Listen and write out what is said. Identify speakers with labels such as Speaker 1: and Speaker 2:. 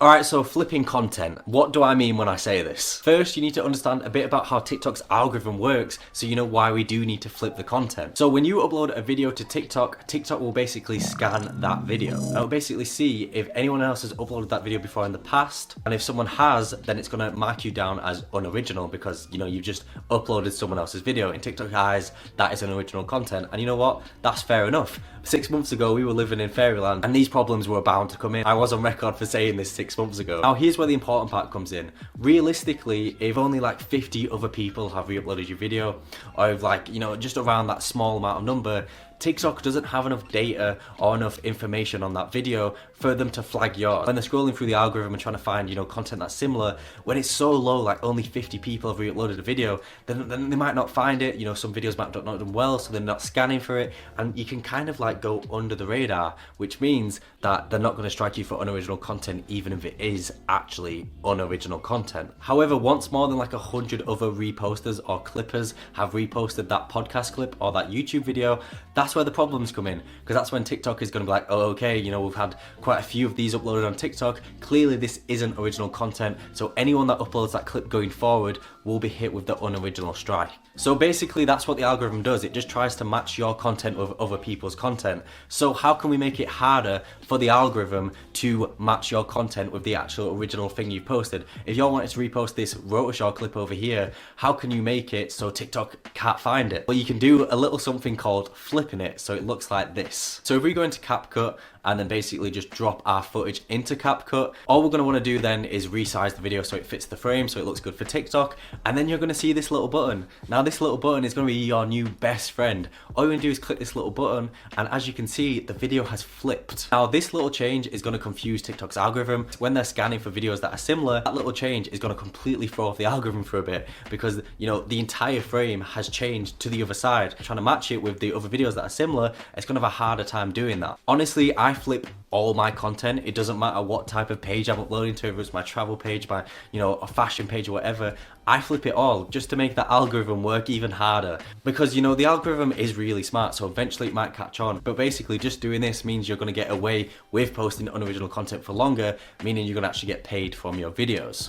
Speaker 1: Alright, so flipping content. What do I mean when I say this? First, you need to understand a bit about how TikTok's algorithm works so you know why we do need to flip the content. So when you upload a video to TikTok, TikTok will basically scan that video. It'll basically see if anyone else has uploaded that video before in the past, and if someone has, then it's gonna mark you down as unoriginal because, you know, you've just uploaded someone else's video. In TikTok eyes, that is unoriginal content. And you know what? That's fair enough. 6 months ago, we were living in fairyland and these problems were bound to come in. I was on record for saying this 6 months ago. Now here's where the important part comes in. Realistically, if only like 50 other people have re-uploaded your video, or if like, you know, just around that small amount of number, TikTok doesn't have enough data or enough information on that video for them to flag yours. When they're scrolling through the algorithm and trying to find, you know, content that's similar, when it's so low, like only 50 people have re-uploaded a video, then they might not find it. You know, some videos might not done well, so they're not scanning for it, and you can kind of like go under the radar, which means that they're not going to strike you for unoriginal content, even if it is actually unoriginal content. However, once more than like 100 other reposters or clippers have reposted that podcast clip or that YouTube video, that's where the problems come in, because that's when TikTok is going to be like, oh, okay, you know, we've had quite a few of these uploaded on TikTok. Clearly this isn't original content, so anyone that uploads that clip going forward will be hit with the unoriginal strike. So basically that's what the algorithm does. It just tries to match your content with other people's content. So how can we make it harder for the algorithm to match your content with the actual original thing you posted? If you're wanting to repost this Rotoshaw clip over here, how can you make it so TikTok can't find it? Well, you can do a little something called flipping it, so it looks like this. So if we go into CapCut and then basically just drop our footage into CapCut, all we're going to want to do then is resize the video so it fits the frame, so it looks good for TikTok, and then you're going to see this little button. Now this little button is going to be your new best friend. All you're going to do is click this little button, and as you can see, the video has flipped. Now this little change is going to confuse TikTok's algorithm. When they're scanning for videos that are similar, that little change is going to completely throw off the algorithm for a bit, because, you know, the entire frame has changed to the other side. Trying to match it with the other videos that are similar, it's going to have a harder time doing that. Honestly, I flip all my content. It doesn't matter what type of page I'm uploading to, if it's my travel page, my, you know, a fashion page or whatever. I flip it all just to make that algorithm work even harder, because, you know, the algorithm is really smart, so eventually it might catch on. But basically just doing this means you're going to get away with posting unoriginal content for longer, meaning you're going to actually get paid from your videos.